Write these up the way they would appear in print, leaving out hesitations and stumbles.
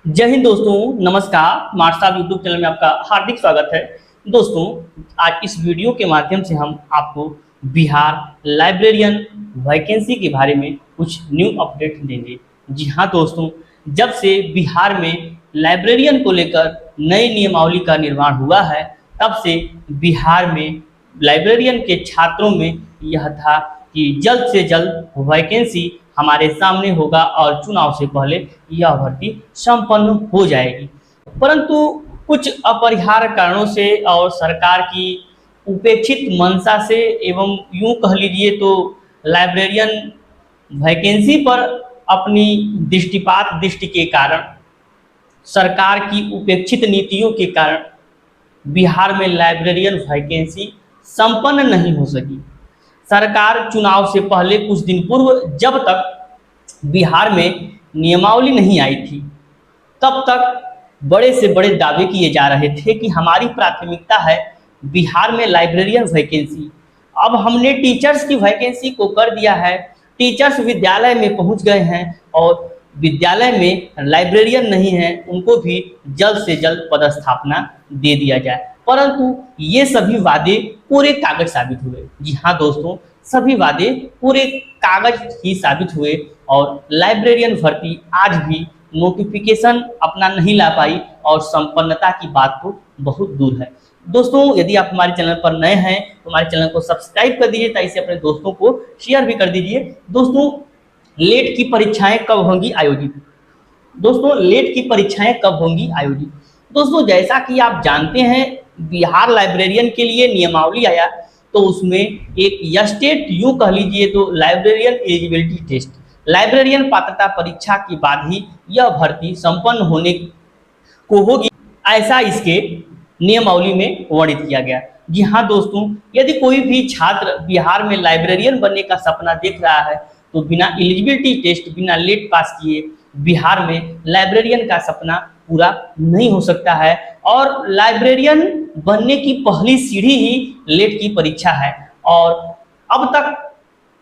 जय हिंद दोस्तों, नमस्कार। मार्क्स यूट्यूब चैनल में आपका हार्दिक स्वागत है। दोस्तों, आज इस वीडियो के माध्यम से हम आपको बिहार लाइब्रेरियन वैकेंसी के बारे में कुछ न्यू अपडेट देंगे। जी हाँ दोस्तों, जब से बिहार में लाइब्रेरियन को लेकर नई नियमावली का निर्माण हुआ है, तब से बिहार में लाइब्रेरियन के छात्रों में यह था कि जल्द से जल्द वैकेंसी हमारे सामने होगा और चुनाव से पहले यह भर्ती संपन्न हो जाएगी। परंतु कुछ अपरिहार्य कारणों से और सरकार की उपेक्षित मंशा से एवं यूं कह लीजिए तो लाइब्रेरियन वैकेंसी पर अपनी दृष्टि के कारण, सरकार की उपेक्षित नीतियों के कारण बिहार में लाइब्रेरियन वैकेंसी संपन्न नहीं हो सकी। सरकार चुनाव से पहले कुछ दिन पूर्व जब तक बिहार में नियमावली नहीं आई थी, तब तक बड़े से बड़े दावे किए जा रहे थे कि हमारी प्राथमिकता है बिहार में लाइब्रेरियन वैकेंसी। अब हमने टीचर्स की वैकेंसी को कर दिया है, टीचर्स विद्यालय में पहुंच गए हैं और विद्यालय में लाइब्रेरियन नहीं है, उनको भी जल्द से जल्द पदस्थापना दे दिया जाए। परंतु ये सभी वादे पूरे कागज साबित हुए। जी हाँ दोस्तों, सभी वादे पूरे कागज ही साबित हुए और लाइब्रेरियन भर्ती आज भी नोटिफिकेशन अपना नहीं ला पाई और संपन्नता की बात तो बहुत दूर है। दोस्तों, यदि आप हमारे चैनल पर नए हैं तो हमारे चैनल को सब्सक्राइब कर दीजिए, ताकि इसे अपने दोस्तों को शेयर भी कर दीजिए। दोस्तों, लेट की परीक्षाएं कब होंगी आयोजित? दोस्तों, लेट की परीक्षाएं कब होंगी आयोजित? दोस्तों, जैसा कि आप जानते हैं, बिहार लाइब्रेरियन के लिए नियमावली आया तो उसमें एक स्टेट यूं कह लीजिए तो लाइब्रेरियन एलिजिबिलिटी टेस्ट, लाइब्रेरियन पात्रता परीक्षा के बाद ही यह भर्ती संपन्न होने को होगी, ऐसा इसके नियमावली में वर्णित किया गया। जी हाँ दोस्तों, यदि कोई भी छात्र बिहार में लाइब्रेरियन बनने का सपना देख रहा है तो बिना एलिजिबिलिटी टेस्ट, बिना लेट पास किए बिहार में लाइब्रेरियन का सपना पूरा नहीं हो सकता है। और लाइब्रेरियन बनने की पहली सीढ़ी ही लेट की परीक्षा है और अब तक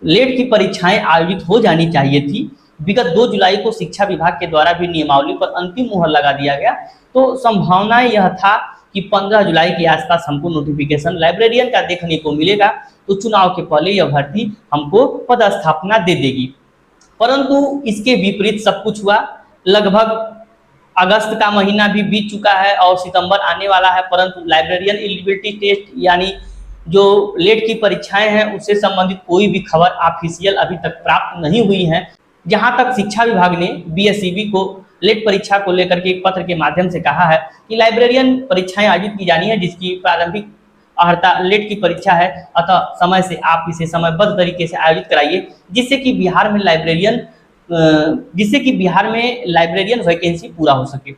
लेट की परीक्षाएं आयोजित हो जानी चाहिए थी। विगत 2 जुलाई को शिक्षा विभाग के द्वारा भी नियमावली पर अंतिम मुहर लगा दिया गया, तो संभावना यह था कि 15 जुलाई के आसपास हमको नोटिफिकेशन लाइब्रेरियन का देखने को मिलेगा, तो चुनाव के पहले यह भर्ती हमको पदस्थापना दे देगी। परंतु इसके विपरीत सब कुछ हुआ। लगभग अगस्त का महीना भी बीत चुका है और सितंबर आने वाला है, परंतु लाइब्रेरियन एलिजिबिलिटी टेस्ट यानी जो लेट की परीक्षाएं हैं उससे संबंधित कोई भी खबर ऑफिशियल अभी तक प्राप्त नहीं हुई है। जहां तक शिक्षा विभाग ने बीएसईबी को लेट परीक्षा को लेकर के एक पत्र के माध्यम से कहा है कि लाइब्रेरियन परीक्षाएं आयोजित की जानी है, जिसकी प्रारंभिक अर्हता लेट की परीक्षा है, अतः समय से आप इसे समयबद्ध तरीके से आयोजित कराइए, जिससे कि बिहार में लाइब्रेरियन वैकेंसी पूरा हो सके।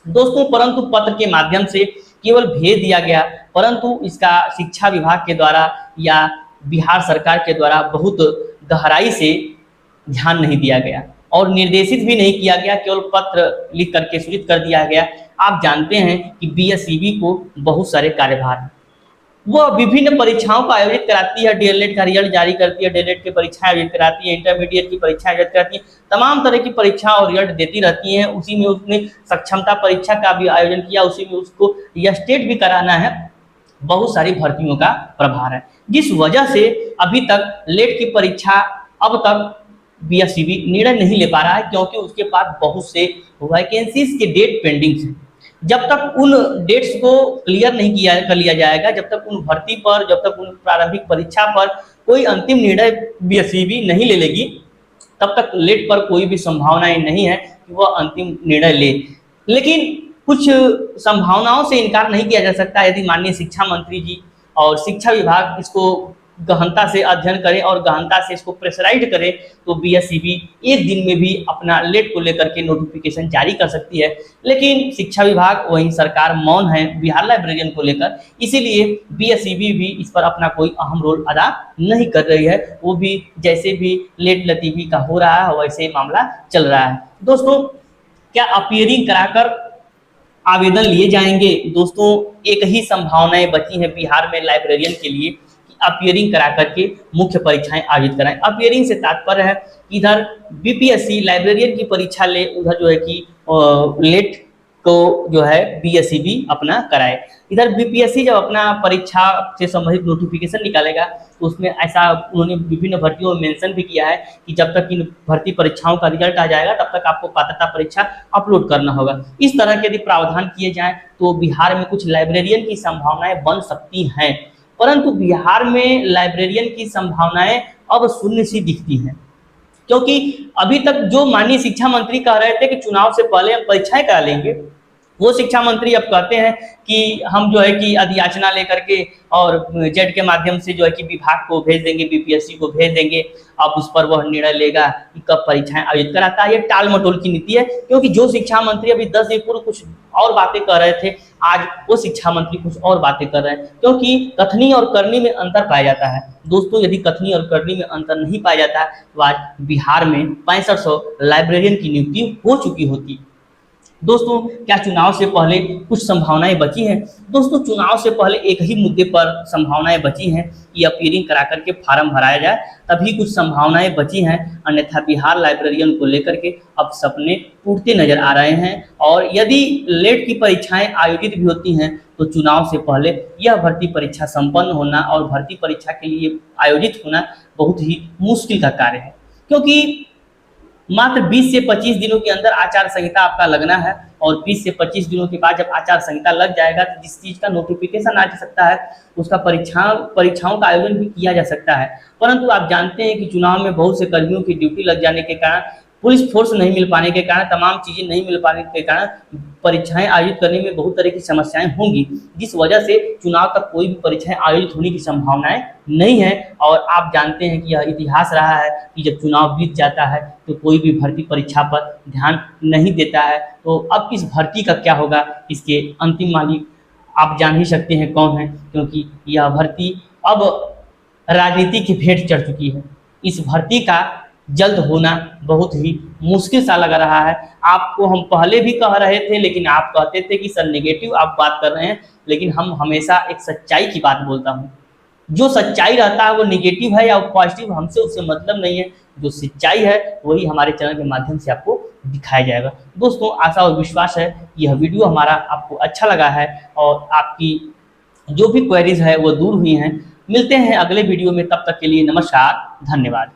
दोस्तों, परंतु पत्र के माध्यम से केवल भेज दिया गया, परंतु इसका शिक्षा विभाग के द्वारा या बिहार सरकार के द्वारा बहुत गहराई से ध्यान नहीं दिया गया और निर्देशित भी नहीं किया गया, केवल पत्र लिख करके सूचित कर दिया गया। आप जानते हैं कि बीएसईबी को बहुत सारे कार्यभार हैं, वह विभिन्न परीक्षाओं को आयोजित कराती है, डीएलएड का रिजल्ट जारी करती है, डीएलएड की परीक्षाएं आयोजित कराती है, इंटरमीडिएट की परीक्षाएं आयोजित कराती है, तमाम तरह की परीक्षा और रिजल्ट देती रहती हैं। उसी में उसने सक्षमता परीक्षा का भी आयोजन किया, उसी में उसको स्टेट भी कराना है। बहुत सारी भर्तियों का प्रभार है, जिस वजह से अभी तक लेट की परीक्षा अब तक बीएसईबी निर्णय नहीं ले पा रहा है, क्योंकि उसके पास बहुत से वैकेंसीज के डेट पेंडिंग हैं। जब तक उन डेट्स को क्लियर नहीं कर लिया जाएगा, जब तक उन भर्ती पर, जब तक उन प्रारंभिक परीक्षा पर कोई अंतिम निर्णय बीएसईबी नहीं ले लेगी, तब तक लेट पर कोई भी संभावनाएं नहीं है कि वह अंतिम निर्णय ले। लेकिन कुछ संभावनाओं से इनकार नहीं किया जा सकता। यदि माननीय शिक्षा मंत्री जी और शिक्षा विभाग इसको गहनता से अध्ययन करें और गहनता से इसको प्रेशराइज करें, तो बीएसईबी एक दिन में भी अपना लेट को लेकर के नोटिफिकेशन जारी कर सकती है। लेकिन शिक्षा विभाग वहीं सरकार मौन है बिहार लाइब्रेरियन को लेकर, इसीलिए बीएसईबी भी इस पर अपना कोई अहम रोल अदा नहीं कर रही है। वो भी जैसे भी लेट लतीफ़ी का हो रहा है वैसे मामला चल रहा है। दोस्तों, क्या अपीयरिंग कराकर आवेदन लिए जाएंगे? दोस्तों, एक ही संभावनाएं बची हैं बिहार में लाइब्रेरियन के लिए, अपीयरिंग करा करके मुख्य परीक्षाएं आयोजित कराएं। अपीयरिंग से तात्पर्य है इधर बीपीएससी लाइब्रेरियन की परीक्षा ले, उधर जो है कि लेट को जो है बीएसईबी अपना कराए। इधर बीपीएससी जब अपना परीक्षा से संबंधित नोटिफिकेशन निकालेगा तो उसमें ऐसा उन्होंने विभिन्न भर्तियों में मेंशन भी किया है कि जब तक इन भर्ती परीक्षाओं का रिजल्ट आ जाएगा तब तक आपको पात्रता परीक्षा अपलोड करना होगा। इस तरह के यदि प्रावधान किए जाएं तो बिहार में कुछ लाइब्रेरियन की संभावनाएं बन सकती हैं, परंतु बिहार में लाइब्रेरियन की संभावनाएं अब शून्य सी दिखती हैं, क्योंकि अभी तक जो माननीय शिक्षा मंत्री कह रहे थे कि चुनाव से पहले हम परीक्षाएं करा लेंगे, वो शिक्षा मंत्री अब कहते हैं कि हम जो है कि अधियाचना लेकर के और जेड के माध्यम से जो है कि विभाग को भेज देंगे, बीपीएससी को भेज देंगे, अब उस पर वह निर्णय लेगा कि कब परीक्षाएं आयोजित कराता है। ये टाल मटोल की नीति है, क्योंकि जो शिक्षा मंत्री अभी 10 दिन पूर्व कुछ और बातें कर रहे थे, आज वो शिक्षा मंत्री कुछ और बातें कर रहे हैं, क्योंकि कथनी और करनी में अंतर पाया जाता है। दोस्तों, यदि कथनी और करनी में अंतर नहीं पाया जाता तो आज बिहार में 6500 लाइब्रेरियन की नियुक्ति हो चुकी होती। दोस्तों, क्या चुनाव से पहले कुछ संभावनाएं बची हैं? दोस्तों, चुनाव से पहले एक ही मुद्दे पर संभावनाएं बची हैं कि अपीयरिंग करा करके फार्म भराया जाए, तभी कुछ संभावनाएं बची हैं, अन्यथा बिहार लाइब्रेरियन को लेकर के अब सपने टूटते नजर आ रहे हैं। और यदि लेट की परीक्षाएं आयोजित भी होती हैं तो चुनाव से पहले यह भर्ती परीक्षा संपन्न होना और भर्ती परीक्षा के लिए आयोजित होना बहुत ही मुश्किल का कार्य है, क्योंकि मात्र 20 से 25 दिनों के अंदर आचार संहिता आपका लगना है, और 20 से 25 दिनों के बाद जब आचार संहिता लग जाएगा तो जिस चीज़ का नोटिफिकेशन आ सकता है उसका परीक्षाओं का आयोजन भी किया जा सकता है। परंतु आप जानते हैं कि चुनाव में बहुत से कर्मियों की ड्यूटी लग जाने के कारण, पुलिस फोर्स नहीं मिल पाने के कारण, तमाम चीज़ें नहीं मिल पाने के कारण परीक्षाएं आयोजित करने में बहुत तरह की समस्याएं होंगी, जिस वजह से चुनाव तक कोई भी परीक्षाएं आयोजित होने की संभावनाएं नहीं है। और आप जानते हैं कि यह इतिहास रहा है कि जब चुनाव बीत जाता है तो कोई भी भर्ती परीक्षा पर ध्यान नहीं देता है। तो अब इस भर्ती का क्या होगा, इसके अंतिम मालिक आप जान ही सकते हैं कौन है, क्योंकि यह भर्ती अब राजनीति की भेंट चढ़ चुकी है। इस भर्ती का जल्द होना बहुत ही मुश्किल सा लग रहा है। आपको हम पहले भी कह रहे थे, लेकिन आप कहते थे कि सर नेगेटिव आप बात कर रहे हैं, लेकिन हम हमेशा एक सच्चाई की बात बोलता हूँ। जो सच्चाई रहता है वो नेगेटिव है या पॉजिटिव, हमसे उससे मतलब नहीं है। जो सच्चाई है वही हमारे चैनल के माध्यम से आपको दिखाया जाएगा। दोस्तों, आशा और विश्वास है यह वीडियो हमारा आपको अच्छा लगा है और आपकी जो भी क्वेरीज है वो दूर हुई हैं। मिलते हैं अगले वीडियो में, तब तक के लिए नमस्कार, धन्यवाद।